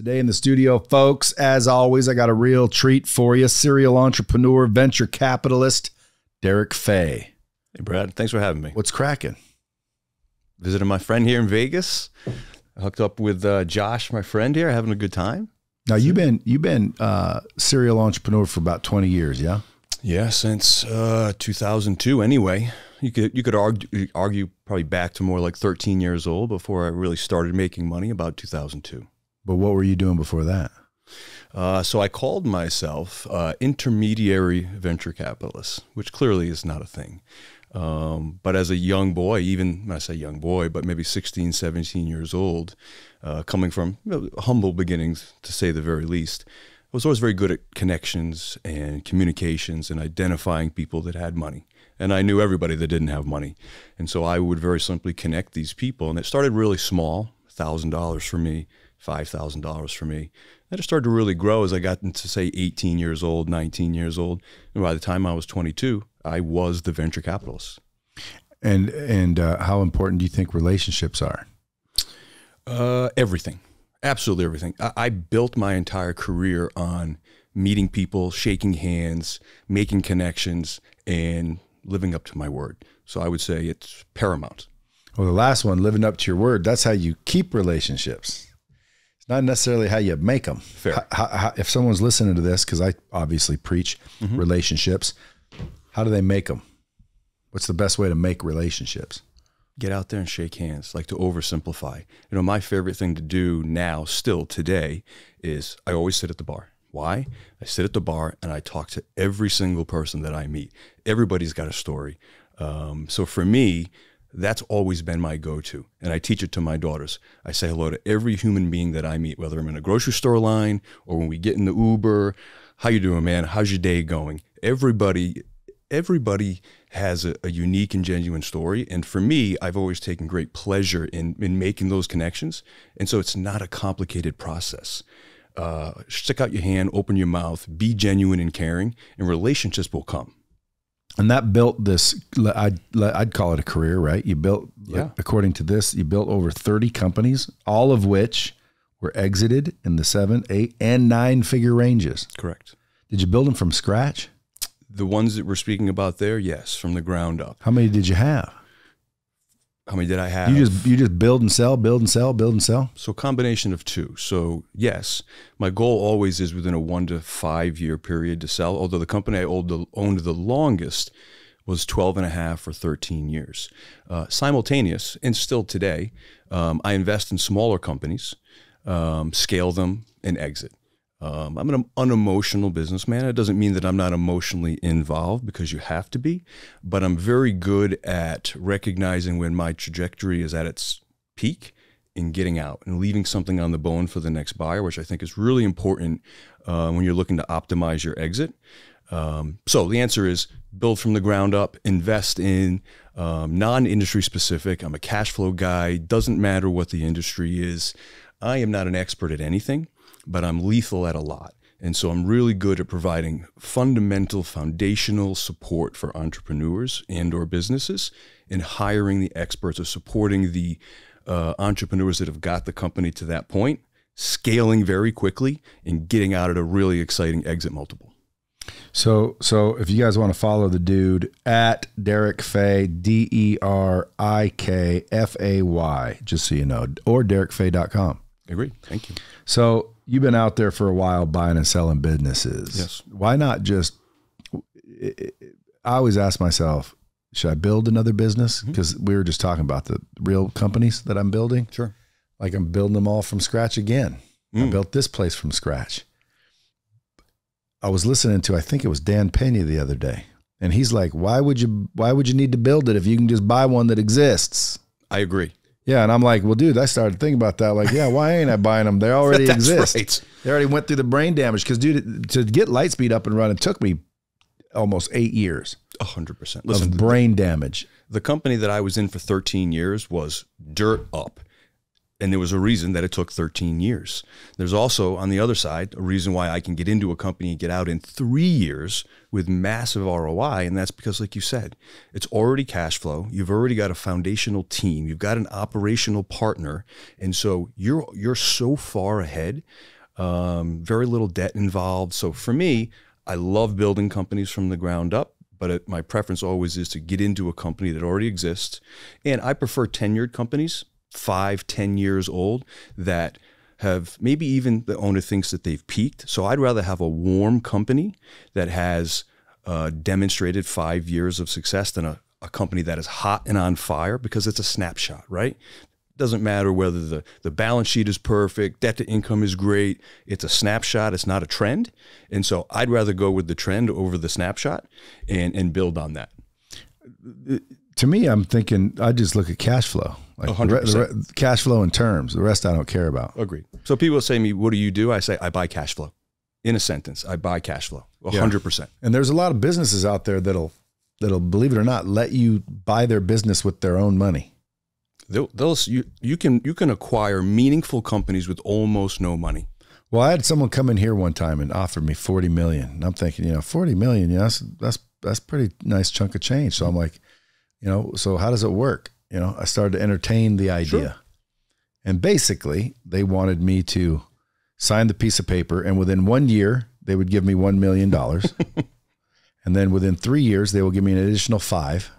Today in the studio, folks, as always, I got a real treat for you. Serial entrepreneur, venture capitalist, Derik Fay. Hey, Brad. Thanks for having me. What's cracking? Visiting my friend here in Vegas. I hooked up with Josh, my friend here, having a good time. Now, you've been serial entrepreneur for about 20 years, yeah? Yeah, since 2002 anyway. You could argue probably back to more like 13 years old before I really started making money, about 2002. But what were you doing before that? So I called myself intermediary venture capitalist, which clearly is not a thing. But as a young boy, even when I say young boy, but maybe 16, 17 years old, coming from humble beginnings, to say the very least, I was always very good at connections and communications and identifying people that had money. And I knew everybody that didn't have money. And so I would very simply connect these people. And it started really small, $1,000 for me, $5,000 for me. Then it started to really grow as I got into, say, 18 years old, 19 years old. And by the time I was 22, I was the venture capitalist. And how important do you think relationships are? Everything. Absolutely everything. I built my entire career on meeting people, shaking hands, making connections, and living up to my word. So I would say it's paramount. Well, the last one, living up to your word, that's how you keep relationships. It's not necessarily how you make them. Fair. If someone's listening to this, because I obviously preach relationships, how do they make them? What's the best way to make relationships? Get out there and shake hands, like to oversimplify. You know, my favorite thing to do now, still today, is I always sit at the bar. Why? I sit at the bar and I talk to every single person that I meet. Everybody's got a story. So for me, that's always been my go-to. And I teach it to my daughters. I say hello to every human being that I meet, whether I'm in a grocery store line or when we get in the Uber. How you doing, man? How's your day going? Everybody has a unique and genuine story. And for me, I've always taken great pleasure in making those connections. And so it's not a complicated process. Stick out your hand, open your mouth, be genuine and caring, and relationships will come. And that built this, I'd call it a career, right? You built, according to this, you built over 30 companies, all of which were exited in the 7, 8, and 9-figure ranges. Correct. Did you build them from scratch? The ones that we're speaking about there, yes, from the ground up. How many did you have? How many did I have? You just build and sell, build and sell, build and sell? So a combination of two. So yes, my goal always is within a 1 to 5 year period to sell, although the company I owned the longest was 12 and a half or 13 years. Simultaneous, and still today, I invest in smaller companies, scale them, and exit. I'm an unemotional businessman. It doesn't mean that I'm not emotionally involved, because you have to be, but I'm very good at recognizing when my trajectory is at its peak and getting out and leaving something on the bone for the next buyer, which I think is really important when you're looking to optimize your exit. So the answer is build from the ground up, invest in non-industry specific. I'm a cash flow guy. Doesn't matter what the industry is. I am not an expert at anything, but I'm lethal at a lot. And so I'm really good at providing fundamental, foundational support for entrepreneurs and or businesses, and hiring the experts or supporting the entrepreneurs that have got the company to that point, scaling very quickly and getting out at a really exciting exit multiple. So if you guys want to follow the dude at Derik Fay, DerikFay, just so you know, or DerikFay.com. Agreed. Thank you. So you've been out there for a while buying and selling businesses. Yes. Why not just, I always ask myself, should I build another business? Because we were just talking about the real companies that I'm building. Sure. Like I'm building them all from scratch again. I built this place from scratch. I was listening to, I think it was Dan Pena the other day. And he's like, why would you need to build it if you can just buy one that exists? I agree. Yeah, and I'm like, well, dude, I started thinking about that. Like, yeah, why ain't I buying them? They already exist. Right. They already went through the brain damage. Because, dude, to get Lightspeed up and running took me almost 8 years. 100%. Listen, of brain damage. The company that I was in for 13 years was dirt up. And there was a reason that it took 13 years. There's also, on the other side, a reason why I can get into a company and get out in 3 years with massive ROI. And that's because, like you said, it's already cash flow. You've already got a foundational team. You've got an operational partner. And so you're so far ahead, very little debt involved. So for me, I love building companies from the ground up. But my preference always is to get into a company that already exists. And I prefer tenured companies, 5-10 years old, that have maybe even the owner thinks that they've peaked. So I'd rather have a warm company that has demonstrated 5 years of success than a company that is hot and on fire, because it's a snapshot, right? Doesn't matter whether the balance sheet is perfect, debt to income is great. It's a snapshot. It's not a trend. And so I'd rather go with the trend over the snapshot and build on that. To me, I'm thinking I just look at cash flow, like 100%. Cash flow and terms. The rest I don't care about. Agreed. So people say to me, what do? I say, I buy cash flow. In a sentence, I buy cash flow, 100%. And there's a lot of businesses out there that'll, believe it or not, let you buy their business with their own money. You can acquire meaningful companies with almost no money. Well, I had someone come in here one time and offered me 40 million. And I'm thinking, 40 million, that's pretty nice chunk of change. So I'm like, so how does it work? I started to entertain the idea. Sure. And basically they wanted me to sign the piece of paper, and within 1 year they would give me $1 million. And then within 3 years, they will give me an additional 5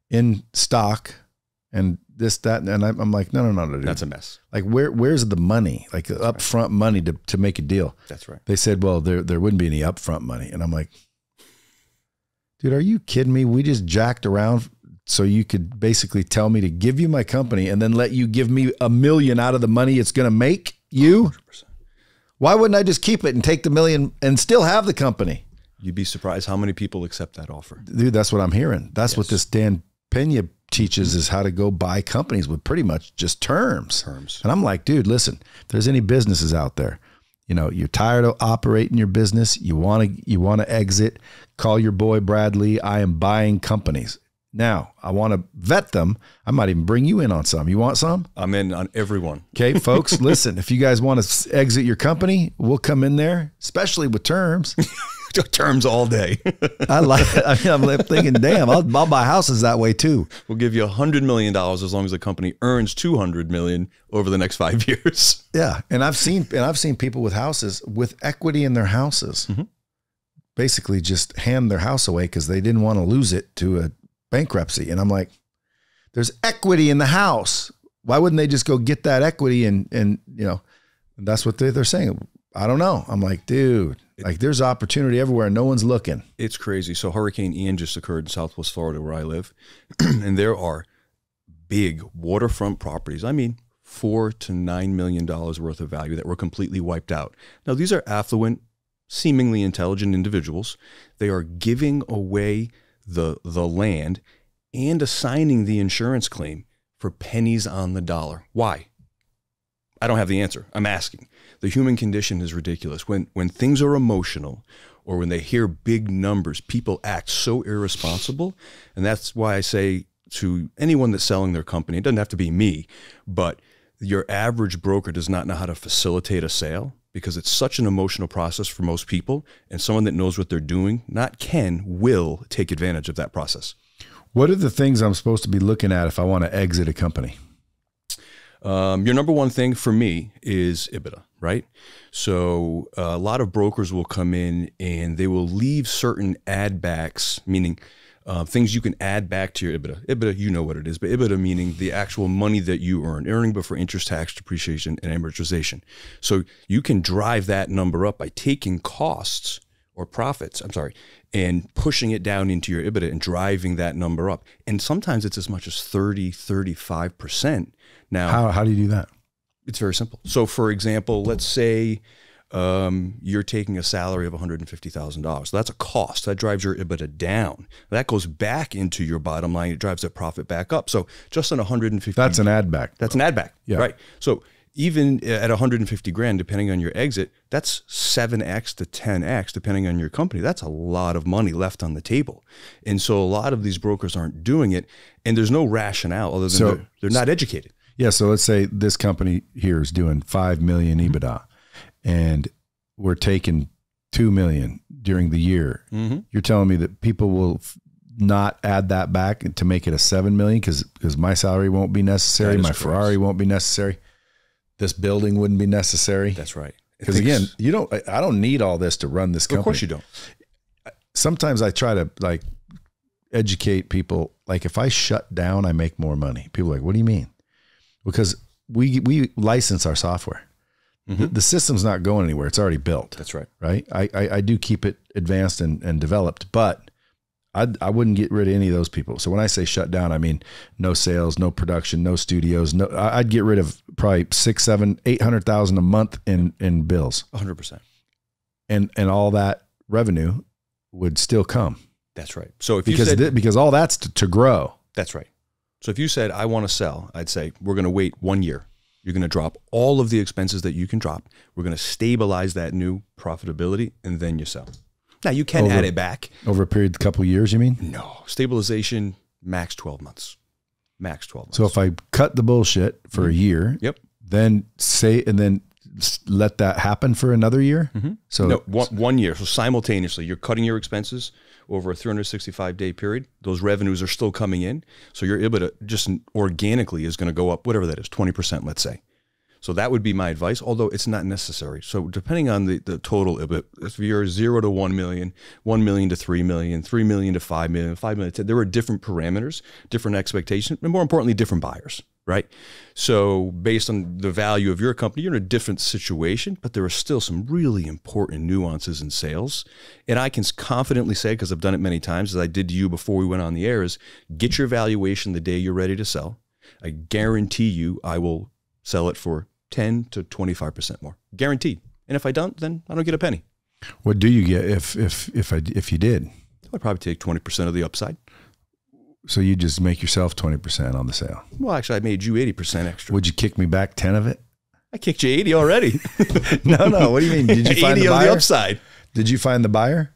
in stock and this, that. And I'm like, no, dude. That's a mess. Like where's the money? Like the upfront money to make a deal. That's right. They said, well, there wouldn't be any upfront money. And I'm like, dude, are you kidding me? We just jacked around so you could basically tell me to give you my company and then let you give me $1 million out of the money it's going to make you? 100%. Why wouldn't I just keep it and take the $1 million and still have the company? You'd be surprised how many people accept that offer. Dude, that's what I'm hearing. That's what this Dan Pena teaches, is how to go buy companies with pretty much just terms. And I'm like, dude, listen, if there's any businesses out there, you're tired of operating your business, you want to exit, call your boy Bradley. I am buying companies. Now, I want to vet them. I might even bring you in on some. You want some? I'm in on everyone. Okay, folks, listen, if you guys want to exit your company, we'll come in there, especially with terms. Terms all day. I like it. I'm thinking, damn, I'll buy houses that way too. We'll give you $100 million as long as the company earns $200 million over the next 5 years. Yeah, and I've seen people with houses with equity in their houses, basically just hand their house away because they didn't want to lose it to a bankruptcy. And I'm like, there's equity in the house. Why wouldn't they just go get that equity? And that's what they're saying. I don't know. I'm like, dude, like there's opportunity everywhere. No one's looking. It's crazy. So Hurricane Ian just occurred in Southwest Florida where I live. And there are big waterfront properties. I mean, $4 to $9 million worth of value that were completely wiped out. Now, these are affluent, seemingly intelligent individuals. They are giving away the land and assigning the insurance claim for pennies on the dollar. Why? I don't have the answer. I'm asking. The human condition is ridiculous. When things are emotional or when they hear big numbers, people act so irresponsible. And that's why I say to anyone that's selling their company, it doesn't have to be me, but your average broker does not know how to facilitate a sale because it's such an emotional process for most people. And someone that knows what they're doing, will take advantage of that process. What are the things I'm supposed to be looking at if I want to exit a company? Your number one thing for me is EBITDA, right? So a lot of brokers will come in and they will leave certain add backs, meaning things you can add back to your EBITDA. EBITDA, you know what it is, but EBITDA meaning the actual money that you earning before interest, tax, depreciation, and amortization. So you can drive that number up by taking costs or profits, and pushing it down into your EBITDA and driving that number up. And sometimes it's as much as 30, 35%. Now, how do you do that? It's very simple. So for example, let's say you're taking a salary of $150,000. So that's a cost. That drives your EBITDA down. That goes back into your bottom line. It drives that profit back up. So just on 150. That's an add back. That's an add back. Yeah. Right. So even at 150 grand, depending on your exit, that's 7X to 10X, depending on your company. That's a lot of money left on the table. And so a lot of these brokers aren't doing it. And there's no rationale other than they're not educated. Yeah. So let's say this company here is doing 5 million EBITDA and we're taking 2 million during the year. You're telling me that people will not add that back to make it a 7 million because my salary won't be necessary. My Ferrari won't be necessary. This building wouldn't be necessary. That's right. Because again, I don't need all this to run this company. Of course you don't. Sometimes I try to like educate people. Like if I shut down, I make more money. People are like, what do you mean? Because we license our software. The system's not going anywhere. It's already built. That's right. Right. I do keep it advanced and developed, but I wouldn't get rid of any of those people. So when I say shut down, I mean no sales, no production, no studios. No, I'd get rid of probably 600,000, 700,000, 800,000 a month in bills. 100%. And all that revenue would still come. That's right. So if you said, because all that's to grow. That's right. So if you said, I want to sell, I'd say, we're going to wait 1 year. You're going to drop all of the expenses that you can drop. We're going to stabilize that new profitability, and then you sell. Now, you can add it back. Over a period of a couple of years, you mean? No. Stabilization, max 12 months. Max 12 months. So if I cut the bullshit for a year, then let that happen for another year? So no, 1 year. So simultaneously, you're cutting your expenses over a 365-day period. Those revenues are still coming in. So your EBITDA just organically is going to go up, whatever that is, 20%, let's say. So that would be my advice, although it's not necessary. So depending on the total EBITDA, if you're 0 to 1 million, 1 million to 3 million, 3 million to 5 million, 5 million to 10, there are different parameters, different expectations, and more importantly, different buyers, right? So based on the value of your company, you're in a different situation, but there are still some really important nuances in sales. And I can confidently say, because I've done it many times, as I did to you before we went on the air, is get your valuation the day you're ready to sell. I guarantee you I will sell it for 10 to 25% more, guaranteed. And if I don't, then I don't get a penny. What do you get if you did? I'd probably take 20% of the upside. So you just make yourself 20% on the sale? Well, actually, I made you 80% extra. Would you kick me back 10 of it? I kicked you 80 already. No. What do you mean? Did you find the buyer? Of the upside. Did you find the buyer?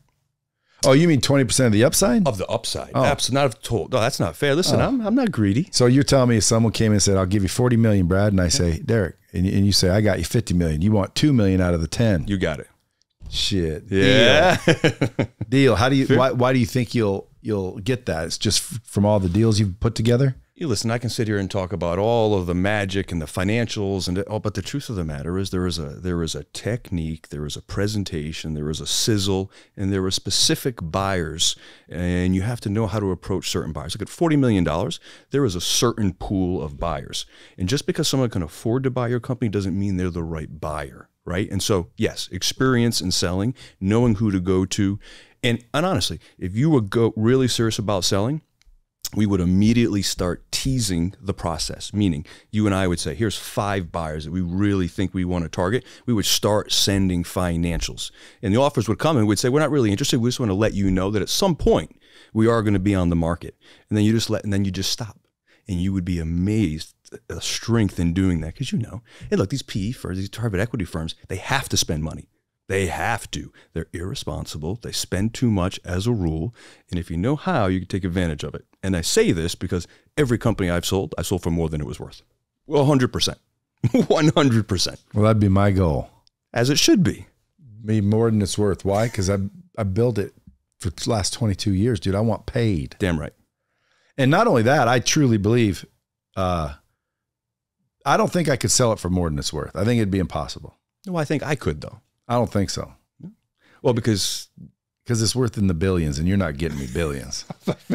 Oh, you mean 20% of the upside? Of the upside. Oh. Absolutely. Not of total. No, that's not fair. Listen, I'm not greedy. So you're telling me if someone came in and said, I'll give you 40 million, Brad, and I say, Derek, and you say, I got you 50 million. You want 2 million out of the 10. You got it. Shit. Yeah. Deal. How do you, why do you think you'll get that? It's just from all the deals you've put together? You listen, I can sit here and talk about all of the magic and the financials and all, but the truth of the matter is there is a technique, there is a presentation, there is a sizzle, and there are specific buyers, and you have to know how to approach certain buyers. Look, at $40 million, there is a certain pool of buyers. And just because someone can afford to buy your company doesn't mean they're the right buyer, right? And so, yes, experience in selling, knowing who to go to. And honestly, if you were really serious about selling, we would immediately start teasing the process, meaning you and I would say, here's 5 buyers that we really think we want to target. We would start sending financials. And the offers would come and we'd say, we're not really interested. We just want to let you know that at some point we are going to be on the market. And then you just stop. And you would be amazed at the strength in doing that. Because hey, look, these PE firms, these private equity firms, they have to spend money. They have to. They're irresponsible. They spend too much as a rule. And if you know how, you can take advantage of it. And I say this because every company I sold for more than it was worth. Well, 100%. 100%. Well, that'd be my goal. As it should be. Be more than it's worth. Why? Because I built it for the last 22 years, dude. I want paid. Damn right. And not only that, I truly believe, I don't think I could sell it for more than it's worth. I think it'd be impossible. No, I think I could, though. I don't think so. Well, because it's worth in the billions and you're not getting me billions.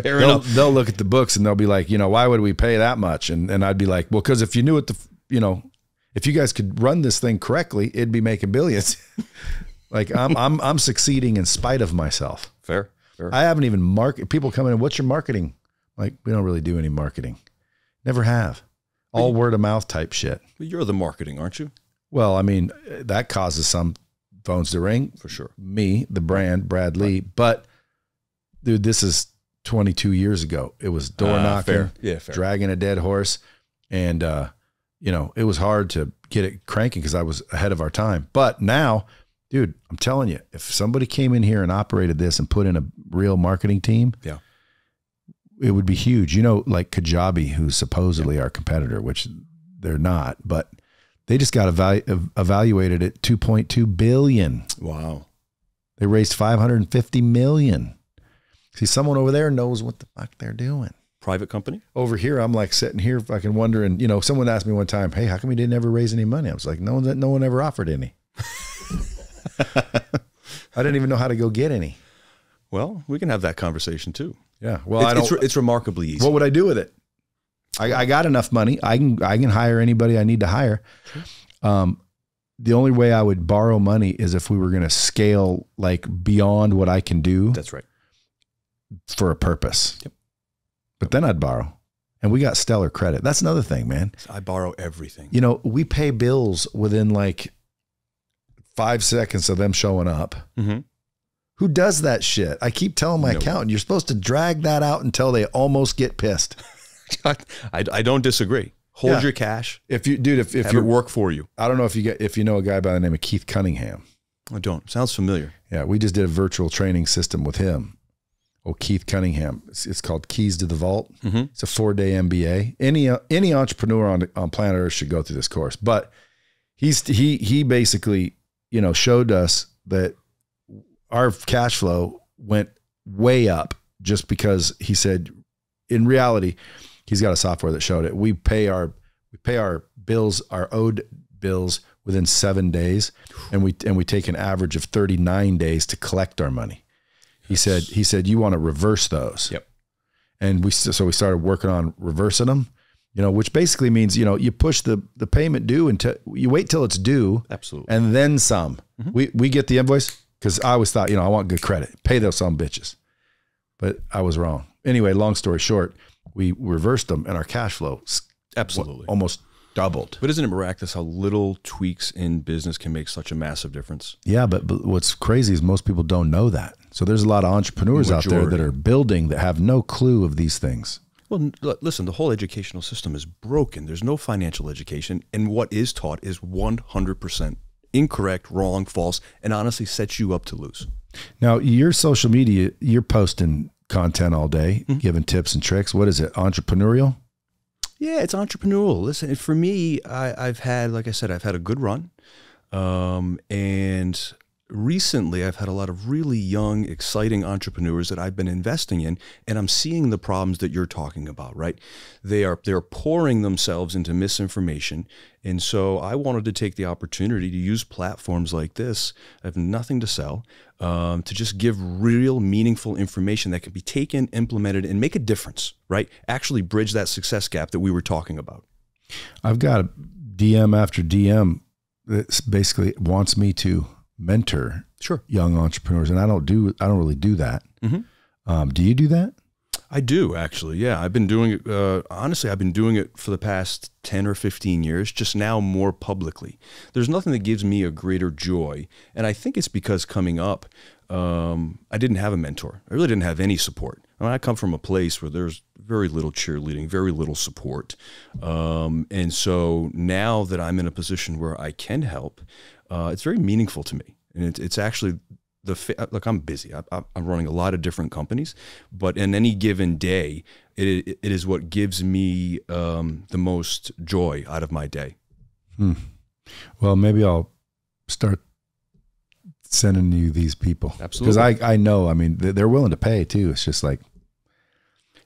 Fair enough. They'll look at the books and they'll be like, why would we pay that much? And I'd be like, well, because if you knew what if you guys could run this thing correctly, it'd be making billions. Like I'm succeeding in spite of myself. Fair. I haven't even marketed. People come in, what's your marketing? Like, we don't really do any marketing. Never have. All word of mouth type shit. But you're the marketing, aren't you? Well, I mean, that causes some phones to ring. For sure. Me, the brand, Brad Lee. Right. But, dude, this is 22 years ago. It was door knocking, fair. Dragging a dead horse. And, it was hard to get it cranking because I was ahead of our time. But now, dude, I'm telling you, if somebody came in here and operated this and put in a real marketing team, it would be huge. Like Kajabi, who's supposedly our competitor, which they're not, but they just got evaluated at $2.2 billion. Wow. They raised $550 million. See, someone over there knows what the fuck they're doing. Private company? Over here, I'm like sitting here fucking wondering, you know, someone asked me one time, hey, how come you didn't ever raise any money? I was like, no one ever offered any. I didn't even know how to go get any. Well, we can have that conversation too. Yeah. Well, it's remarkably easy. What would I do with it? I got enough money. I can hire anybody I need to hire. Sure. The only way I would borrow money is if we were going to scale like beyond what I can do. That's right. For a purpose. Yep. But then I'd borrow. And we got stellar credit. That's another thing, man. I borrow everything. You know, we pay bills within like 5 seconds of them showing up. Mm-hmm. Who does that shit? I keep telling my accountant, you're supposed to drag that out until they almost get pissed. I don't disagree. Hold your cash. If you, dude, if you work for you. I don't know if you know a guy by the name of Keith Cunningham. I don't. Sounds familiar. Yeah, we just did a virtual training system with him. Oh, Keith Cunningham. It's called Keys to the Vault. Mm-hmm. It's a 4-day MBA. Any entrepreneur on planet Earth should go through this course. But he basically, you know, showed us that our cash flow went way up just because he said, in reality, he's got a software that showed it. We pay our bills, our owed bills within 7 days, and we take an average of 39 days to collect our money. He said you want to reverse those. Yep. And so we started working on reversing them, you know, which basically means, you know, you push the payment due until you wait till it's due. Absolutely. And then some. Mm-hmm. We get the invoice because I always thought, you know, I want good credit. Pay those some bitches. But I was wrong. Anyway, long story short, we reversed them and our cash flow absolutely almost doubled. But isn't it miraculous how little tweaks in business can make such a massive difference? Yeah, but what's crazy is most people don't know that. So there's a lot of entrepreneurs out there that are building that have no clue of these things. Well, listen, the whole educational system is broken. There's no financial education, and what is taught is 100% incorrect, wrong, false, and honestly sets you up to lose. Now, your social media, you're posting content all day, giving tips and tricks. What is it? Entrepreneurial? Yeah, it's entrepreneurial. Listen, for me, I've had, like I said, I've had a good run. And recently I've had a lot of really young, exciting entrepreneurs that I've been investing in, and I'm seeing the problems that you're talking about, right? They're pouring themselves into misinformation. And so I wanted to take the opportunity to use platforms like this. I have nothing to sell, to just give real meaningful information that can be taken, implemented, and make a difference, right? Actually bridge that success gap that we were talking about. I've got a DM after DM that basically wants me to mentor young entrepreneurs, and I don't really do that. Mm-hmm. Do you do that? I do, actually. Yeah, I've been doing it. Honestly, I've been doing it for the past 10 or 15 years, just now more publicly. There's nothing that gives me a greater joy, and I think it's because coming up, I didn't have a mentor. I really didn't have any support. I mean, I come from a place where there's very little cheerleading, very little support, and so now that I'm in a position where I can help, it's very meaningful to me, and it's actually look. I'm busy. I'm running a lot of different companies, but in any given day, it is what gives me the most joy out of my day. Well, maybe I'll start sending you these people. Absolutely, because I know. I mean, they're willing to pay too. It's just like,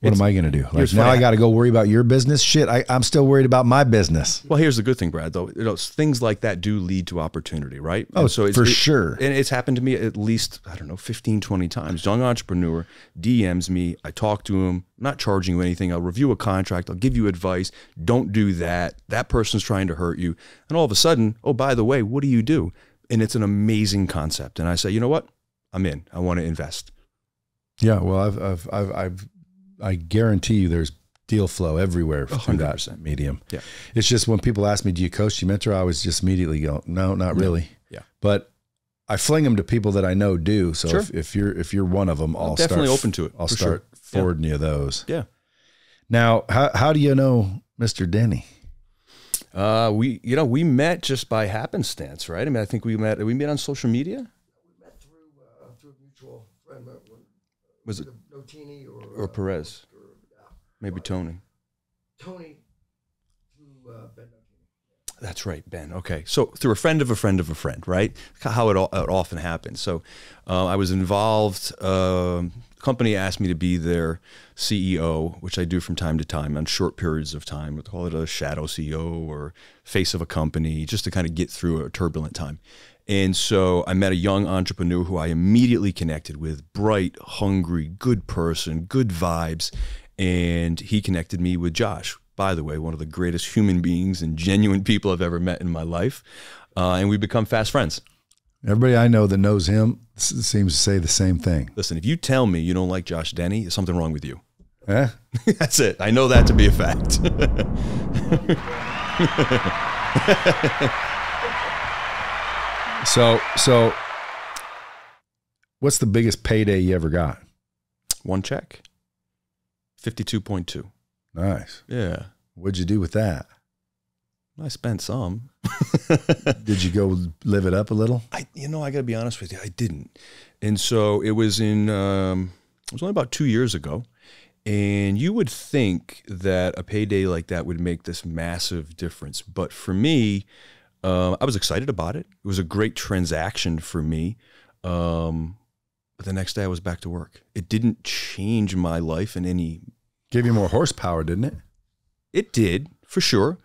what am I going to do? Like now I got to go worry about your business. Shit, I'm still worried about my business. Well, here's the good thing, Brad, though. You know, things like that do lead to opportunity, right? Oh, and so for sure. And it's happened to me at least, I don't know, 15, 20 times. Young entrepreneur DMs me. I talk to him. I'm not charging you anything. I'll review a contract. I'll give you advice. Don't do that. That person's trying to hurt you. And all of a sudden, oh, by the way, what do you do? And it's an amazing concept. And I say, you know what? I'm in. I want to invest. Yeah, well, I guarantee you there's deal flow everywhere through 100%. That medium. Yeah. It's just when people ask me, do you coach, do you mentor? I always just immediately go, no, not really. Yeah. But I fling them to people that I know do. So sure. if you're one of them, I'm definitely open to it. I'll start forwarding you those. Yeah. Now, how do you know Mr. Denny? We met just by happenstance, right? I mean, I think we met on social media. We met through a mutual friend. Was it Notini or Perez? Maybe Tony. Tony through Ben Notini. That's right, Ben. Okay. So through a friend of a friend of a friend, right? How it often happens. So I was involved, company asked me to be their CEO, which I do from time to time on short periods of time. We'll call it a shadow CEO or face of a company, just to kind of get through a turbulent time. And so I met a young entrepreneur who I immediately connected with, bright, hungry, good person, good vibes. And he connected me with Josh, by the way, one of the greatest human beings and genuine people I've ever met in my life. And we've become fast friends. Everybody I know that knows him seems to say the same thing. Listen, if you tell me you don't like Josh Denny, there's something wrong with you. Eh? That's it. I know that to be a fact. So what's the biggest payday you ever got? One check. 52.2. Nice. Yeah. What'd you do with that? I spent some. Did you go live it up a little? I got to be honest with you, I didn't. And so it was it was only about 2 years ago. And you would think that a payday like that would make this massive difference. But for me, I was excited about it. It was a great transaction for me. But the next day I was back to work. It didn't change my life in any... Gave you more horsepower, didn't it? It did, for sure.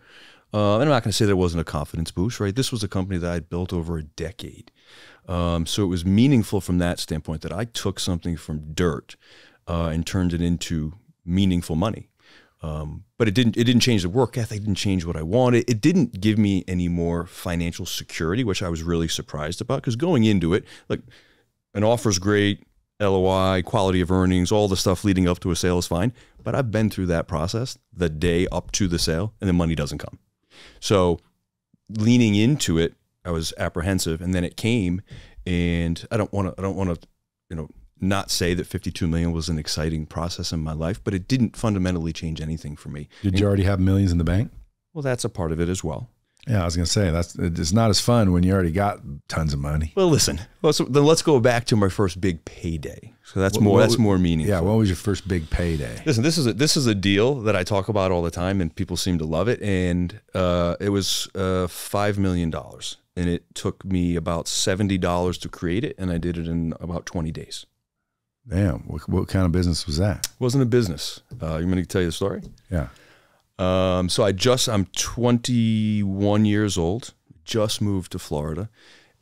And I'm not going to say there wasn't a confidence boost, right? This was a company that I'd built over a decade. So it was meaningful from that standpoint that I took something from dirt and turned it into meaningful money. But it didn't change the work ethic. It didn't change what I wanted. It didn't give me any more financial security, which I was really surprised about. Because going into it, like, an offer's great, LOI, quality of earnings, all the stuff leading up to a sale is fine. But I've been through that process the day up to the sale, and the money doesn't come. So leaning into it, I was apprehensive, and then it came. And I don't want to, not say that 52 million was an exciting process in my life, but it didn't fundamentally change anything for me. Did you already have millions in the bank? Well, that's a part of it as well. Yeah, I was going to say, it's not as fun when you already got tons of money. Well, listen, then let's go back to my first big payday. So that's more meaningful. Yeah, what was your first big payday? Listen, this is a deal that I talk about all the time, and people seem to love it. And it was $5 million, and it took me about $70 to create it, and I did it in about 20 days. Damn, what kind of business was that? It wasn't a business. You want me to tell you the story? Yeah. So I'm 21 years old, just moved to Florida.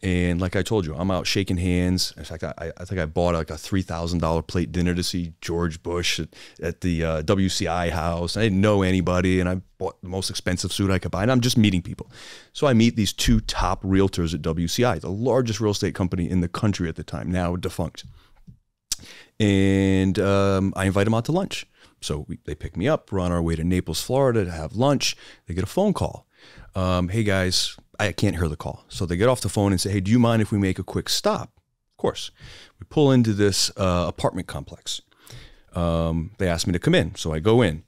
And like I told you, I'm out shaking hands. In fact, I think I bought like a $3,000 plate dinner to see George Bush at the WCI house. I didn't know anybody, and I bought the most expensive suit I could buy. And I'm just meeting people. So I meet these two top realtors at WCI, the largest real estate company in the country at the time, now defunct. And I invite them out to lunch. So they pick me up. We're on our way to Naples, Florida to have lunch. They get a phone call. Hey, guys, I can't hear the call. So they get off the phone and say, hey, do you mind if we make a quick stop? Of course. We pull into this apartment complex. They ask me to come in. So I go in.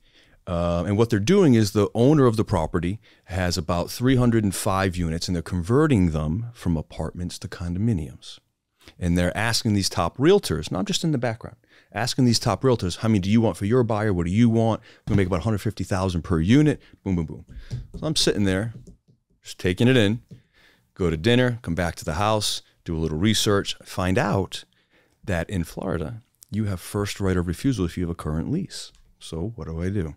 And what they're doing is the owner of the property has about 305 units, and they're converting them from apartments to condominiums. And they're asking these top realtors, not just in the background, asking these top realtors, how many do you want for your buyer? What do you want? We'll make about $150,000 per unit. Boom, boom, boom. So I'm sitting there, just taking it in, go to dinner, come back to the house, do a little research, find out that in Florida, you have first right of refusal if you have a current lease. So what do?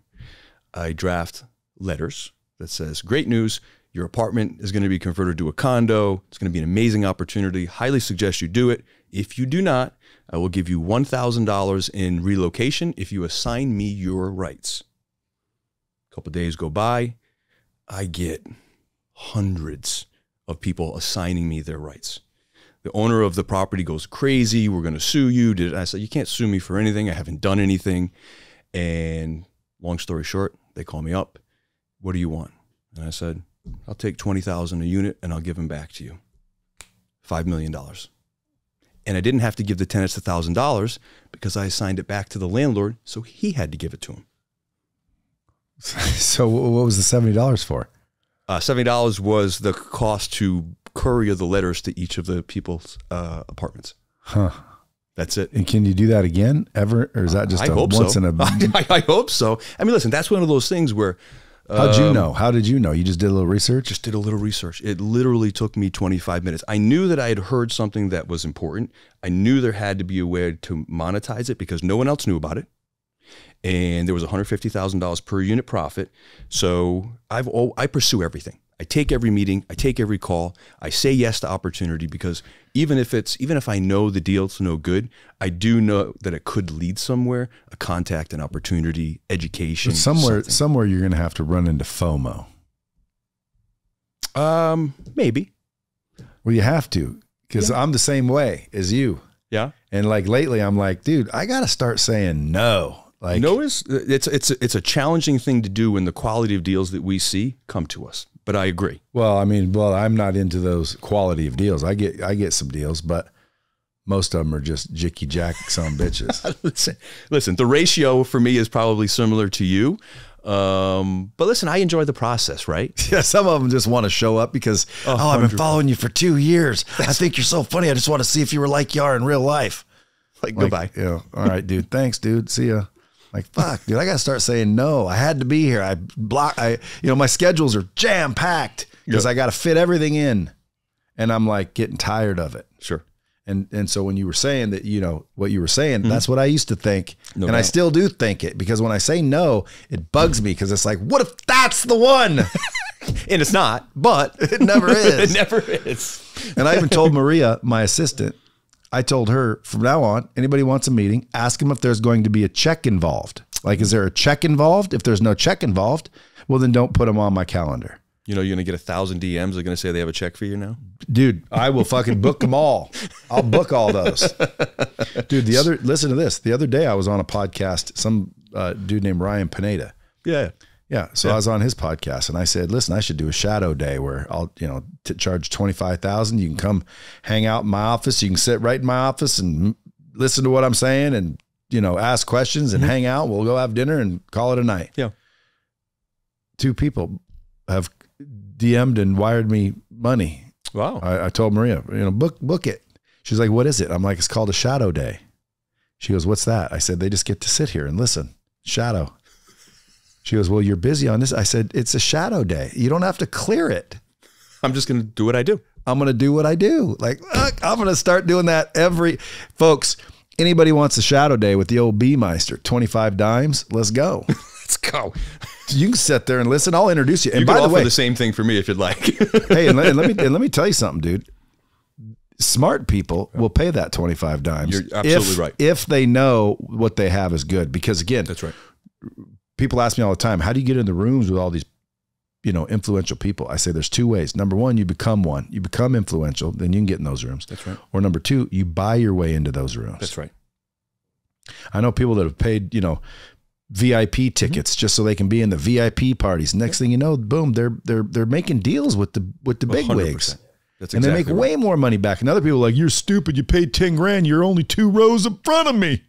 I draft letters that says, great news, your apartment is going to be converted to a condo. It's going to be an amazing opportunity. Highly suggest you do it. If you do not, I will give you $1,000 in relocation if you assign me your rights. A couple of days go by. I get hundreds of people assigning me their rights. The owner of the property goes crazy. We're going to sue you. I said, you can't sue me for anything. I haven't done anything. And long story short, they call me up. What do you want? And I said, I'll take $20,000 a unit and I'll give them back to you. $5 million. And I didn't have to give the tenants $1,000 because I assigned it back to the landlord, so he had to give it to him. So what was the $70 for? $70 was the cost to courier the letters to each of the people's apartments. Huh. That's it. And can you do that again ever? Or is that just once in a... I hope so. I mean, listen, that's one of those things where How'd you know? How did you know? You just did a little research? Just did a little research. It literally took me 25 minutes. I knew that I had heard something that was important. I knew there had to be a way to monetize it because no one else knew about it. And there was $150,000 per unit profit. So I pursue everything. I take every meeting, I take every call, I say yes to opportunity because even if I know the deal's no good, I do know that it could lead somewhere, a contact, an opportunity, education. But somewhere you're going to have to run into FOMO. Maybe. Well, you have to, because I'm the same way as you. Yeah. And like lately I'm like, dude, I got to start saying no. Like, no it's a challenging thing to do when the quality of deals that we see come to us. But I agree. Well, I mean, I'm not into those quality of deals. I get some deals, but most of them are just jicky jack some bitches. listen, the ratio for me is probably similar to you. But listen, I enjoy the process, right? Yeah, some of them just want to show up because, I've been following you for 2 years. I think you're so funny. I just want to see if you were like you are in real life. Like goodbye. Yeah. All right, dude. Thanks, dude. See ya. Like, fuck, dude, I got to start saying no. I had to be here. My schedules are jam packed because I got to fit everything in. And I'm like getting tired of it. Sure. And so when you were saying that, what you were saying, that's what I used to think. No doubt. I still do think it because when I say no, it bugs me because it's like, what if that's the one? And it's not, but it never is. It never is. And I even told Maria, my assistant, I told her from now on, anybody wants a meeting, ask them if there's going to be a check involved. Like, is there a check involved? If there's no check involved, well, then don't put them on my calendar. You're going to get 1,000 DMs. They're going to say they have a check for you now. Dude, I will fucking book them all. I'll book all those. Dude, listen to this. The other day I was on a podcast, some dude named Ryan Pineda. Yeah. Yeah. So I was on his podcast and I said, listen, I should do a shadow day where I'll, charge 25,000. You can come hang out in my office. You can sit right in my office and listen to what I'm saying and, ask questions and hang out. We'll go have dinner and call it a night. Yeah. 2 people have DM'd and wired me money. Wow. I told Maria, book it. She's like, what is it? I'm like, it's called a shadow day. She goes, what's that? I said, they just get to sit here and listen. Shadow. She goes, well, you're busy on this. I said, it's a shadow day. You don't have to clear it. I'm just going to do what I do. I'm going to do what I do. Like, I'm going to start doing that folks, anybody wants a shadow day with the old B-Meister, 25 dimes, let's go. Let's go. You can sit there and listen. I'll introduce you. And you by can the offer way, the same thing for me if you'd like. Hey, and let me tell you something, dude. Smart people will pay that 25 dimes. You're absolutely right. If they know what they have is good. Because again, that's right. People ask me all the time, how do you get in the rooms with all these, influential people? I say there's 2 ways. Number 1, you become one. You become influential, then you can get in those rooms. That's right. Or number 2, you buy your way into those rooms. That's right. I know people that have paid, VIP tickets just so they can be in the VIP parties. Next thing you know, boom, they're making deals with the big 100%. Wigs. That's and they make way more money back. And other people are like, you're stupid. You paid 10 grand. You're only 2 rows in front of me.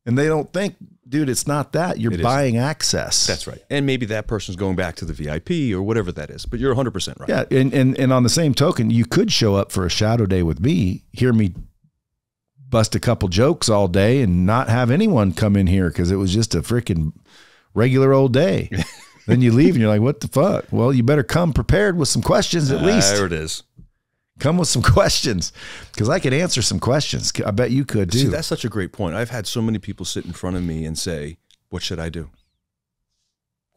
And they don't think, dude, it's not that. You're buying access. That's right. And maybe that person's going back to the VIP or whatever that is. But you're 100% right. Yeah. And on the same token, you could show up for a shadow day with me, hear me bust a couple jokes all day and not have anyone come in here because it was just a freaking regular old day. Then you leave and you're like, what the fuck? Well, you better come prepared with some questions at least. There it is. Come with some questions because I could answer some questions. I bet you could too. See, that's such a great point. I've had so many people sit in front of me and say, what should I do?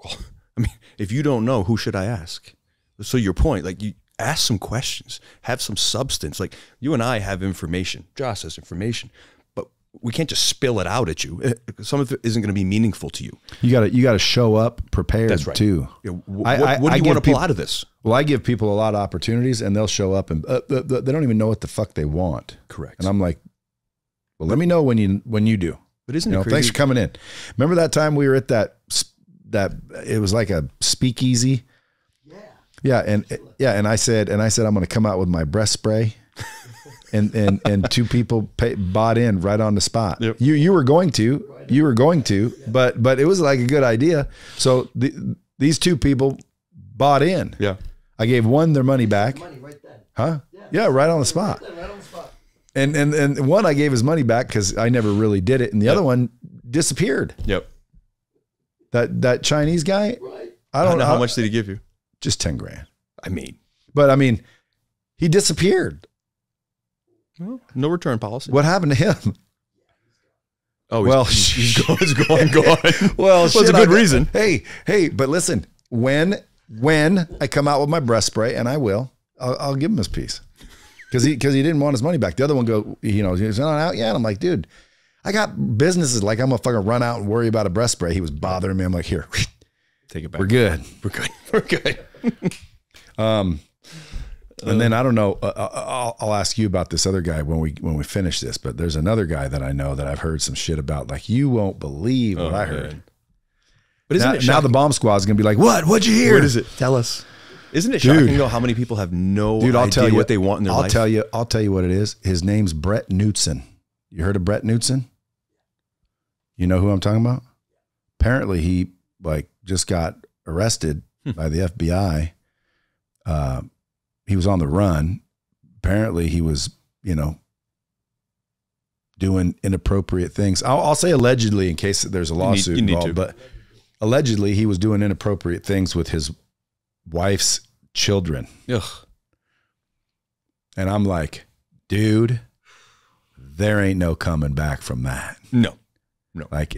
Well, I mean, if you don't know, who should I ask? So your point, like you ask some questions, have some substance. Like you and I have information. Josh has information, but we can't just spill it out at you. Some of it isn't going to be meaningful to you. You got to show up prepared. That's right. Too. Yeah, what do you want to pull out of this? Well, I give people a lot of opportunities and they'll show up and they don't even know what the fuck they want. Correct. And I'm like, well, let me know when you do. But isn't it crazy? Thanks for coming in. Remember that time we were at that it was like a speakeasy. Yeah. And I said, I'm going to come out with my breast spray and 2 people bought in right on the spot. Yep. You were going to, but it was like a good idea. So these 2 people bought in. Yeah. I gave one their money back. Money right then. Huh? Yeah, right on the spot. Right on the spot. And one I gave his money back because I never really did it, and the other one disappeared. Yep. That Chinese guy. Right. I don't know. How much did he give you? Just 10 grand. But he disappeared. Well, no return policy. What happened to him? Oh, well, he's gone. Well, it's a good reason. Hey, but listen, when I come out with my breast spray, and I will, I'll give him his piece. Because he didn't want his money back. The other one he's not out yet. I'm like, dude, I got businesses like I'm gonna fucking run out and worry about a breast spray. He was bothering me. I'm like, here, take it back. We're good. We're good. And then I don't know. I'll ask you about this other guy when we finish this. But there's another guy that I know that I've heard some shit about. Like, you won't believe what I heard. Man. But isn't now the bomb squad is gonna be like, what'd you hear? What is it? Tell us. Isn't it shocking though how many people have no idea what they want in their life? I'll tell you what it is. His name's Brett Knutson. You heard of Brett Knutson? You know who I'm talking about? Apparently he just got arrested by the FBI. He was on the run. Apparently he was, doing inappropriate things. I'll say allegedly in case there's a lawsuit involved, but allegedly he was doing inappropriate things with his wife's children. Ugh. And I'm like, dude, there ain't no coming back from that. No.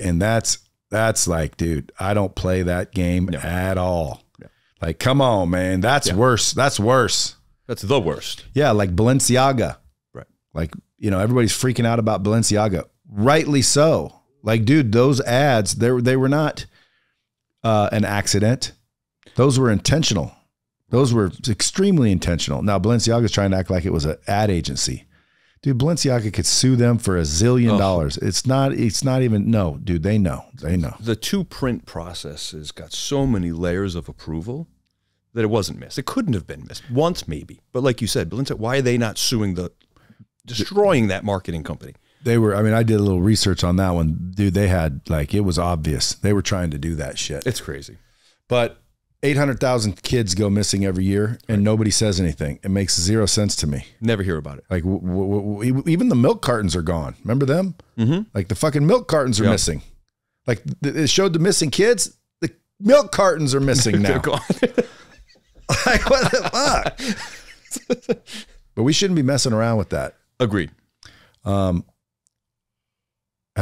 And that's like, dude, I don't play that game at all. No. Like, come on, man. That's worse. That's worse. That's the worst. Yeah. Like Balenciaga. Right. Like, everybody's freaking out about Balenciaga. Rightly so. Like, dude, those ads, they were not an accident. Those were intentional. Those were extremely intentional. Now, Balenciaga's trying to act like it was an ad agency. Dude, Balenciaga could sue them for $1 zillion. It's not even, no, dude, they know. The two-print process has got so many layers of approval that it wasn't missed. It couldn't have been missed. Once, maybe. But like you said, Balenciaga, why are they not suing destroying that marketing company? They were, I did a little research on that one. Dude, they had, it was obvious. They were trying to do that shit. It's crazy. But 800,000 kids go missing every year, and nobody says anything. It makes zero sense to me. Never hear about it. Like, even the milk cartons are gone. Remember them? Mm-hmm. Like, the fucking milk cartons are missing. Like, it showed the missing kids. The milk cartons are missing now. They're gone. Like, what the fuck? But we shouldn't be messing around with that. Agreed. Have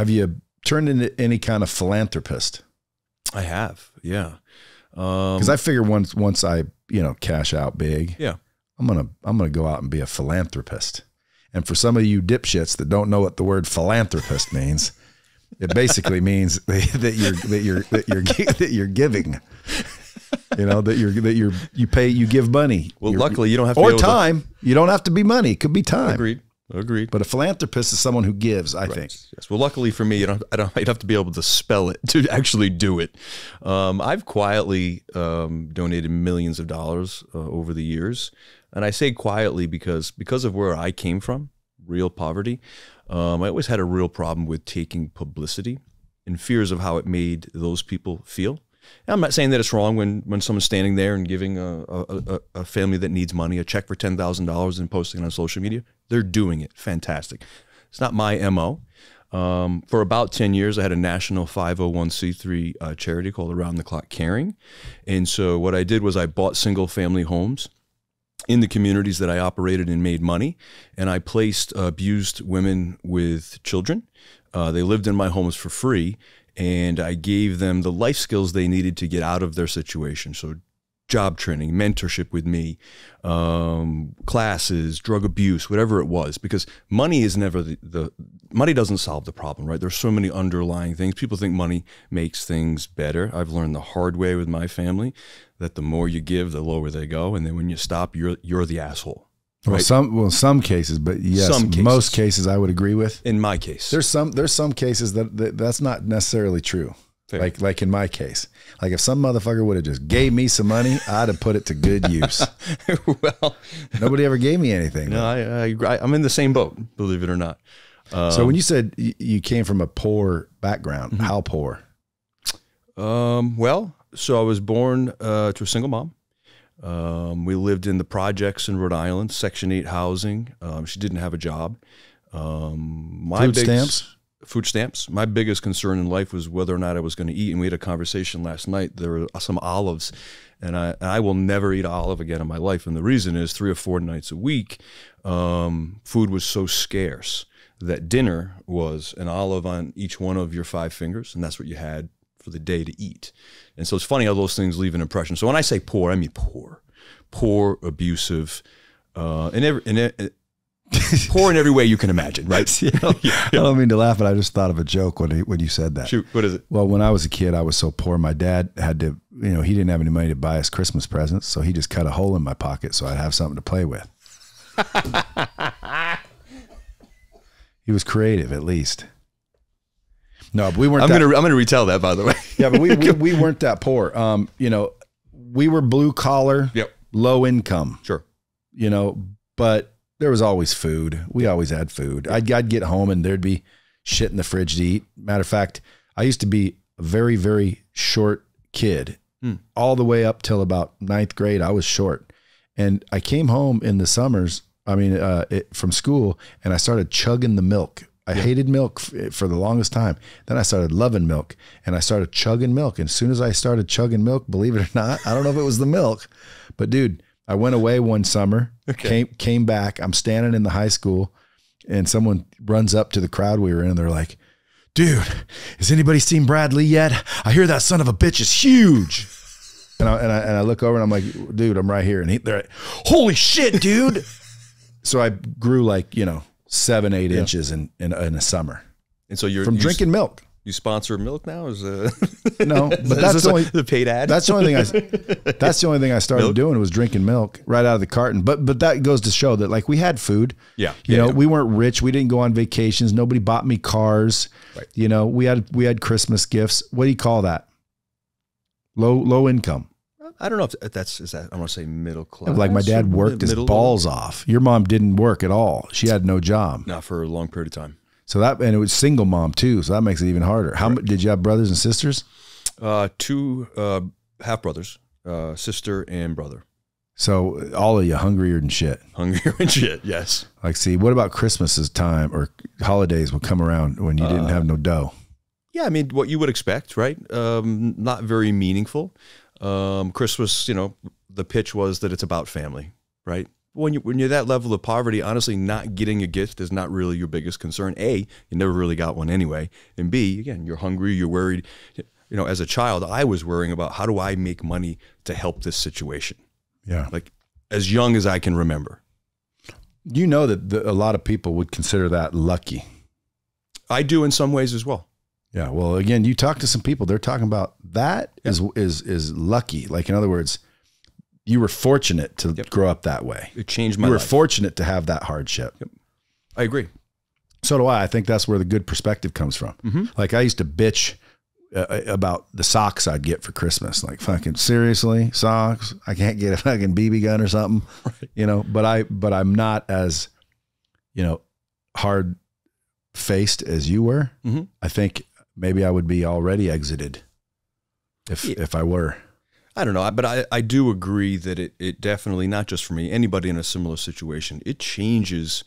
you turned into any kind of philanthropist? I have, yeah. Because I figure once I cash out big, I'm gonna go out and be a philanthropist. And for some of you dipshits that don't know what the word philanthropist means, it basically means that you're giving. You give money. Well, luckily you don't have to or time. You don't have to be money. It could be time. Agreed. But a philanthropist is someone who gives, I think. Yes. Well, luckily for me, I'd have to be able to spell it to actually do it. I've quietly donated millions of dollars over the years. And I say quietly because of where I came from, real poverty, I always had a real problem with taking publicity and fears of how it made those people feel. And I'm not saying that it's wrong when someone's standing there and giving a family that needs money a check for $10,000 and posting it on social media. They're doing it. Fantastic. It's not my MO. For about 10 years, I had a national 501c3 charity called Around the Clock Caring. And so what I did was I bought single family homes in the communities that I operated and made money. And I placed abused women with children. They lived in my homes for free. And I gave them the life skills they needed to get out of their situation. So job training, mentorship with me, classes, drug abuse, whatever it was, because money is never money doesn't solve the problem, right? There's so many underlying things. People think money makes things better. I've learned the hard way with my family that the more you give, the lower they go. And then when you stop, you're the asshole. Right? Some cases, but yes, most cases I would agree with. In my case, there's some cases that's not necessarily true. Fair. Like in my case, like if some motherfucker would have just gave me some money, I'd have put it to good use. Well, nobody ever gave me anything. No, I'm in the same boat, believe it or not. So when you said you came from a poor background, mm-hmm. How poor? Well, so I was born to a single mom. We lived in the projects in Rhode Island, Section 8 housing. She didn't have a job. Food stamps? food stamps. My biggest concern in life was whether or not I was going to eat. And we had a conversation last night. There were some olives, and I will never eat olive again in my life. And the reason is 3 or 4 nights a week, food was so scarce that dinner was an olive on each one of your 5 fingers, and that's what you had for the day to eat. And so it's funny how those things leave an impression. So when I say poor, I mean poor, abusive, poor in every way you can imagine, right? You know, I don't mean to laugh, but I just thought of a joke when you said that. Shoot, what is it? Well, when I was a kid, I was so poor. My dad had to, you know, he didn't have any money to buy us Christmas presents, so he just cut a hole in my pocket so I'd have something to play with. He was creative, at least. No, but we weren't. I'm gonna retell that, by the way. Yeah, but we weren't that poor. You know, we were blue collar, yep, low income. Sure. You know, but there was always food. We always had food. I'd get home and there'd be shit in the fridge to eat. Matter of fact, I used to be a very, very short kid. All the way up till about 9th grade, I was short. And I came home in the summers, from school, and I started chugging the milk. I hated milk for the longest time. Then I started loving milk, and I started chugging milk. And as soon as I started chugging milk, believe it or not, I don't know if it was the milk, but dude, I went away one summer, came back. I'm standing in the high school, and someone runs up to the crowd we were in, and they're like, dude, has anybody seen Bradley yet? I hear that son of a bitch is huge. And I look over and I'm like, dude, I'm right here. And they're like, holy shit, dude. So I grew like, 7, 8 inches in a summer. And so you're from drinking milk. You sponsor milk now? No, but that's the paid ad. That's the only thing I started doing was drinking milk right out of the carton. But that goes to show that like we had food. Yeah. You know, we weren't rich. We didn't go on vacations. Nobody bought me cars. Right. You know, we had Christmas gifts. What do you call that? Low income. I don't know if is that I want to say middle class. Like my dad worked his balls off. Your mom didn't work at all. She had no job. Not for a long period of time. So and it was single mom too. So that makes it even harder. How did you have brothers and sisters? 2 half brothers, sister and brother. So all of you hungrier than shit. Hungrier than shit. Yes. Like, see, what about Christmas's time or holidays would come around when you didn't have no dough? Yeah, I mean, what you would expect, right? Not very meaningful. Christmas, the pitch was that it's about family, right? When you're that level of poverty, honestly, not getting a gift is not really your biggest concern. A, you never really got one anyway. And B, again, you're hungry, you're worried. As a child, I was worrying about how do I make money to help this situation? Yeah. Like as young as I can remember. You know that a lot of people would consider that lucky. I do in some ways as well. Yeah. Well, again, you talk to some people, they're talking about that is lucky. Like, in other words, you were fortunate to grow up that way. It changed my life. You were fortunate to have that hardship. Yep. I agree. So do I. I think that's where the good perspective comes from. Mm-hmm. Like I used to bitch about the socks I'd get for Christmas. Like, fucking seriously, socks? I can't get a fucking BB gun or something, right. But I'm not as, hard faced as you were. Mm-hmm. I think maybe I would be already exited if I were. I don't know, but I do agree that it definitely, not just for me, anybody in a similar situation, it changes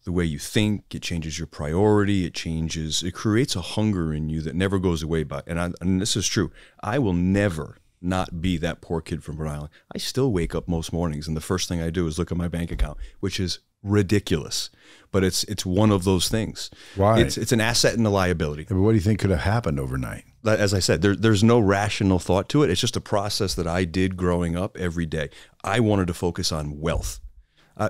the way you think, it changes your priority, it creates a hunger in you that never goes away. And this is true, I will never not be that poor kid from Rhode Island. I still wake up most mornings and the first thing I do is look at my bank account, which is ridiculous, but it's one of those things. Why? It's an asset and a liability. But what do you think could have happened overnight? As I said, there's no rational thought to it. It's just a process that I did growing up every day. I wanted to focus on wealth.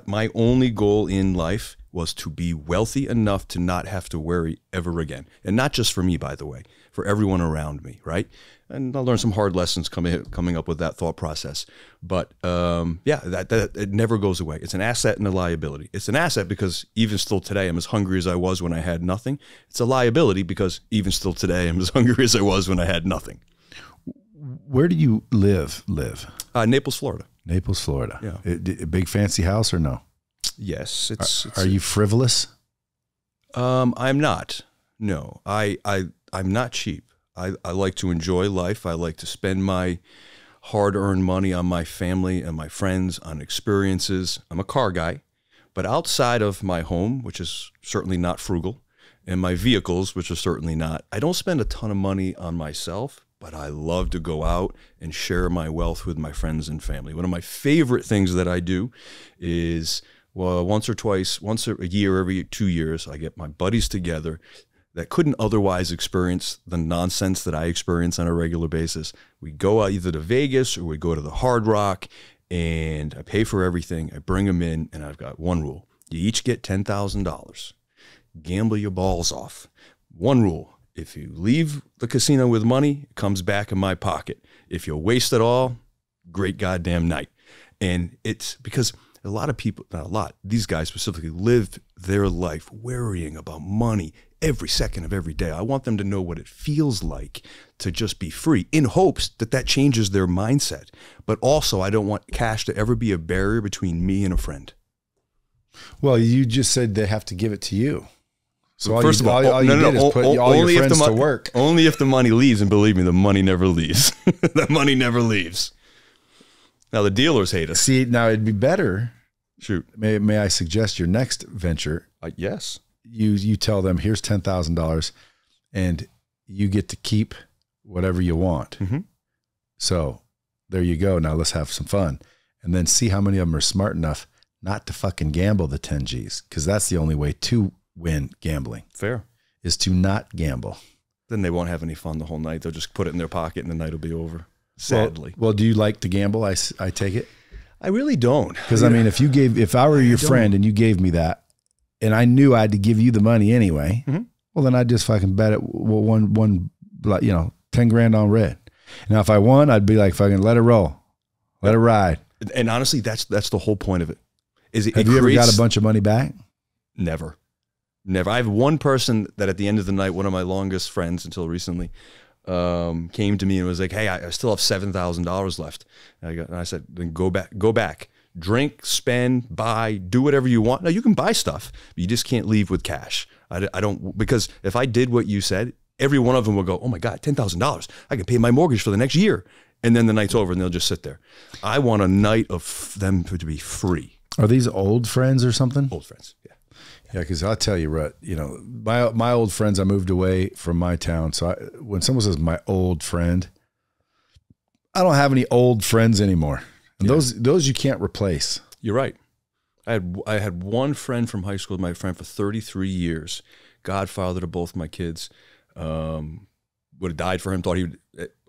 My only goal in life was to be wealthy enough to not have to worry ever again. And not just for me, by the way, for everyone around me, right? And I'll learn some hard lessons coming up with that thought process. But that it never goes away. It's an asset and a liability. It's an asset because even still today, I'm as hungry as I was when I had nothing. It's a liability because even still today, I'm as hungry as I was when I had nothing. Where do you live? Naples, Florida. Naples, Florida. Yeah. A big fancy house or no? Yes. Are you frivolous? I'm not. No, I'm not cheap. I like to enjoy life. I like to spend my hard-earned money on my family and my friends, on experiences. I'm a car guy, but outside of my home, which is certainly not frugal, and my vehicles, which are certainly not. I don't spend a ton of money on myself, but I love to go out and share my wealth with my friends and family. One of my favorite things that I do is, well, once a year, every 2 years, I get my buddies together that couldn't otherwise experience the nonsense that I experience on a regular basis. We go out either to Vegas or we go to the Hard Rock, and I pay for everything. I bring them in, and I've got one rule. You each get $10,000. Gamble your balls off. One rule: if you leave the casino with money, it comes back in my pocket. If you waste it all, great goddamn night. And it's because a lot of people, not a lot, these guys specifically, live their life worrying about money every second of every day. I want them to know what it feels like to just be free, in hopes that that changes their mindset. But also, I don't want cash to ever be a barrier between me and a friend. Well, you just said they have to give it to you. So first of all, all you did is put all your friends to work. Only if the money leaves, and believe me, the money never leaves. The money never leaves. Now, the dealers hate us. See, now it'd be better. Shoot. May I suggest your next venture? Yes. You tell them, here's $10,000, and you get to keep whatever you want. Mm-hmm. So there you go. Now let's have some fun, and then see how many of them are smart enough not to fucking gamble the 10 G's, because that's the only way to win gambling. Fair. Is to not gamble. Then they won't have any fun the whole night. They'll just put it in their pocket and the night will be over. Sadly. Well, do you like to gamble? I take it. I really don't. Because I mean, if I were your friend and you gave me that, and I knew I had to give you the money anyway, mm-hmm. well, then I'd just fucking bet it one 10 grand on red. Now, if I won, I'd be like, fucking let it roll, let it ride. And honestly, that's the whole point of it. Have you ever got a bunch of money back? Never. I have one person that at the end of the night, one of my longest friends until recently, came to me and was like, hey, I still have $7,000 left. And I said, then go back, drink, spend, buy, do whatever you want. Now you can buy stuff, but you just can't leave with cash. I don't, because if I did what you said, every one of them will go, oh my God, $10,000. I can pay my mortgage for the next year. And then the night's over and they'll just sit there. I want a night of them to be free. Are these old friends or something? Old friends, yeah. Yeah, because I'll tell you, Rhett, my old friends, I moved away from my town. So when someone says my old friend, I don't have any old friends anymore. And those you can't replace. You're right. I had one friend from high school, my friend for 33 years, godfather to both my kids. Would have died for him, thought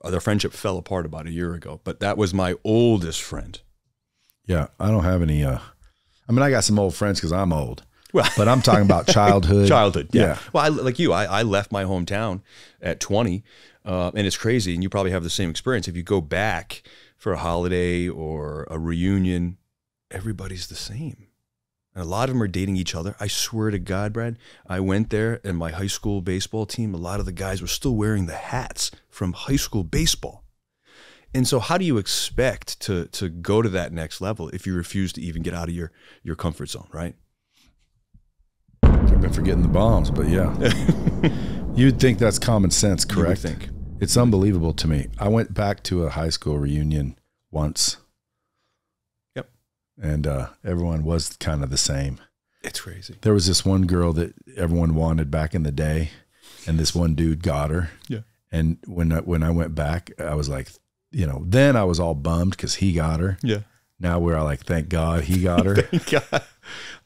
their friendship fell apart about a year ago. But that was my oldest friend. Yeah, I don't have any, I got some old friends because I'm old. Well, but I'm talking about childhood. Yeah. Well, I left my hometown at 20, and it's crazy. And you probably have the same experience. If you go back for a holiday or a reunion, everybody's the same. And a lot of them are dating each other. I swear to God, Brad, I went there and my high school baseball team, a lot of the guys were still wearing the hats from high school baseball. And so how do you expect to go to that next level if you refuse to even get out of your comfort zone, right? I've been forgetting the bombs, but yeah. You'd think that's common sense, correct? You would think. It's unbelievable to me. I went back to a high school reunion once. Yep. And everyone was kind of the same. It's crazy. There was this one girl that everyone wanted back in the day, and this one dude got her. Yeah. And when I went back, I was like, then I was all bummed because he got her. Yeah. Now we're all like, thank God he got her. Thank God.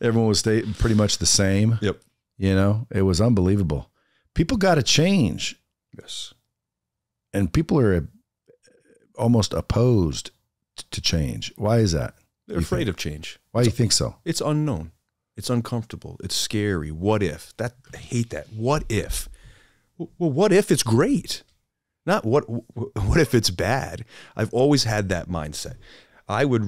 Everyone was pretty much the same. Yep. It was unbelievable. People got to change. Yes. And people are almost opposed to change. Why is that? They're afraid of change. Why do you think so? It's unknown. It's uncomfortable. It's scary. What if? I hate that. What if? Well, what if it's great? Not what if it's bad? I've always had that mindset. I would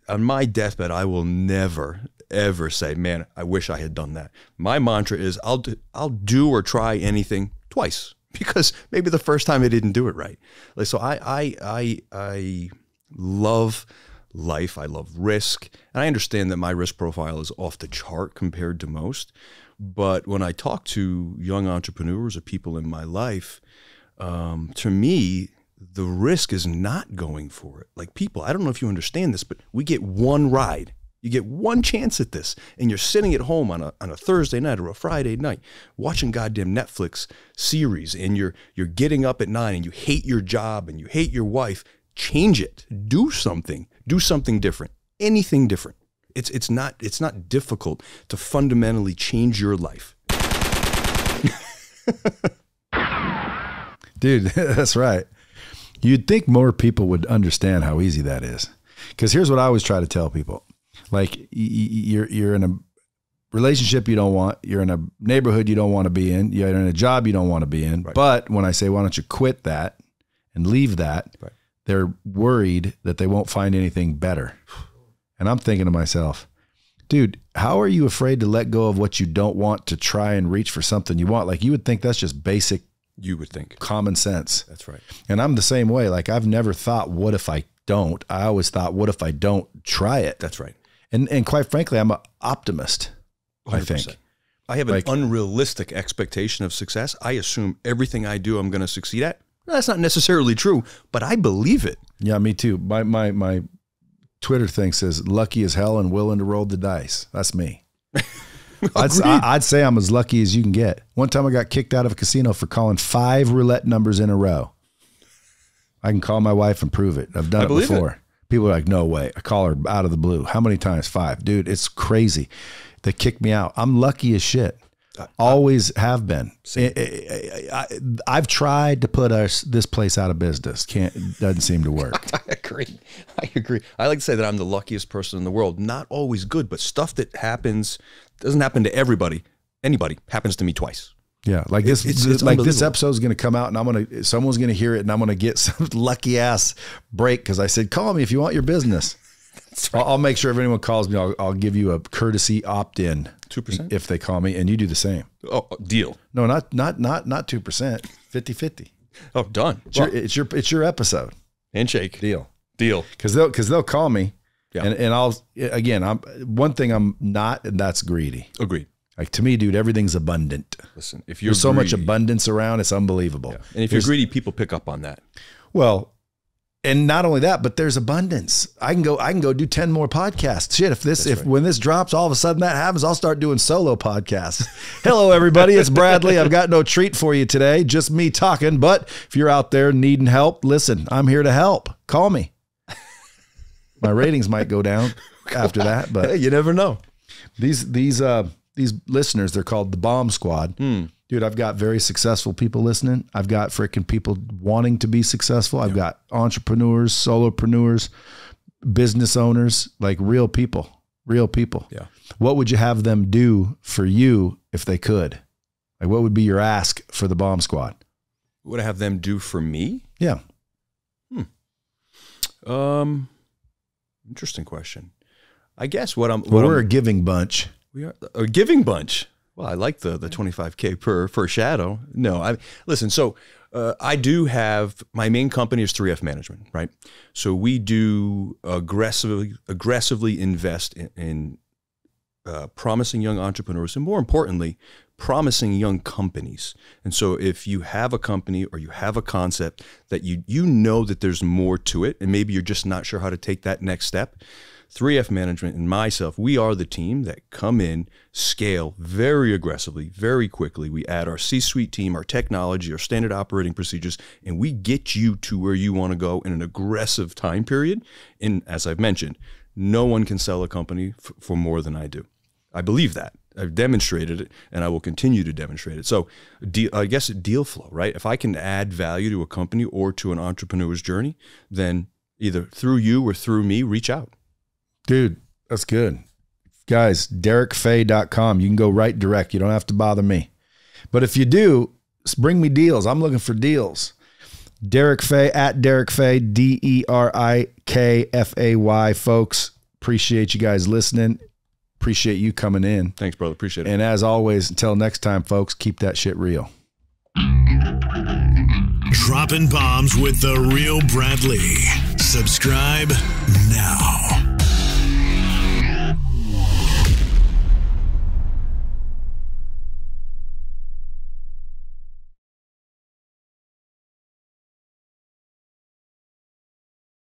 on my deathbed, I will never ever say, "Man, I wish I had done that." My mantra is, "I'll do or try anything twice," because maybe the first time I didn't do it right. So I love life. I love risk, and I understand that my risk profile is off the chart compared to most. But when I talk to young entrepreneurs or people in my life, to me, the risk is not going for it. Like people, I don't know if you understand this, but we get one ride. You get one chance at this, and you're sitting at home on a Thursday night or a Friday night watching goddamn Netflix series, and you're getting up at 9 and you hate your job and you hate your wife. Change it. Do something. Do something different. Anything different. It's not difficult to fundamentally change your life. Dude, that's right. You'd think more people would understand how easy that is. Because here's what I always try to tell people. Like, you're in a relationship you don't want. You're in a neighborhood you don't want to be in. You're in a job you don't want to be in. Right. But when I say, why don't you quit that and leave that, right, they're worried that they won't find anything better. And I'm thinking to myself, dude, how are you afraid to let go of what you don't want to try and reach for something you want? Like, you would think that's just basic. You would think. Common sense. That's right. And I'm the same way. Like, I've never thought, what if I don't? I always thought, what if I don't try it? That's right. And quite frankly, I'm an optimist, 100%. I think. I have an unrealistic expectation of success. I assume everything I do, I'm going to succeed at. That's not necessarily true, but I believe it. Yeah, me too. My Twitter thing says, lucky as hell and willing to roll the dice. That's me. I'd say I'm as lucky as you can get. One time I got kicked out of a casino for calling 5 roulette numbers in a row. I can call my wife and prove it. I've done it before. People are like, no way. I call her out of the blue. How many times? 5. Dude, it's crazy. They kicked me out. I'm lucky as shit. Always have been. I've tried to put this place out of business. Doesn't seem to work. I agree. I like to say that I'm the luckiest person in the world. Not always good, but stuff that happens, doesn't happen to everybody. Anybody happens to me twice. Yeah, like this episode is going to come out, and someone's going to hear it, and I'm going to get some lucky ass break because I said, call me if you want your business. That's right. I'll make sure if anyone calls me, I'll give you a courtesy opt-in 2% if they call me, and you do the same. Oh, deal. No, not 2%, 50-50. Oh, done. It's your episode. Handshake. Deal. Because they'll call me, yeah. and I'm one thing I'm not, and that's greedy. Agreed. Like, to me, dude, everything's abundant. Listen, if you're There's so much abundance around, it's unbelievable. Yeah. And if you're greedy, people pick up on that. Well, and not only that, but there's abundance. I can go do 10 more podcasts. Shit, when this drops, all of a sudden that happens, I'll start doing solo podcasts. Hello, everybody. It's Bradley. I've got no treat for you today, just me talking. But if you're out there needing help, listen, I'm here to help. Call me. My ratings might go down after that, but hey, you never know. These listeners, they're called the Bomb Squad. Dude, I've got very successful people listening. I've got freaking people wanting to be successful. I've got entrepreneurs, solopreneurs, business owners, like real people. Yeah. What would you have them do for you if they could? Like, what would be your ask for the Bomb Squad? What would I have them do for me? Yeah. Interesting question. I guess we're a giving bunch. We are a giving bunch. Well, I like the 25K per shadow. No, listen. So I do have, my main company is 3F Management, right? So we do aggressively invest in promising young entrepreneurs, and more importantly, promising young companies. And so if you have a company or you have a concept that you know that there's more to it, and maybe you're just not sure how to take that next step, 3F Management and myself, we are the team that come in, scale very aggressively, very quickly. We add our C-suite team, our technology, our standard operating procedures, and we get you to where you want to go in an aggressive time period. And as I've mentioned, no one can sell a company for more than I do. I believe that. I've demonstrated it, and I will continue to demonstrate it. So I guess deal flow, right? If I can add value to a company or to an entrepreneur's journey, then either through you or through me, reach out. Dude, that's good. Guys, DerikFay.com. You can go right direct. You don't have to bother me. But if you do, bring me deals. I'm looking for deals. Derik Fay, at Derik Fay, DerikFay, folks. Appreciate you guys listening. Appreciate you coming in. Thanks, brother. Appreciate it. And as always, until next time, folks, keep that shit real. Dropping bombs with the real Bradley. Subscribe now.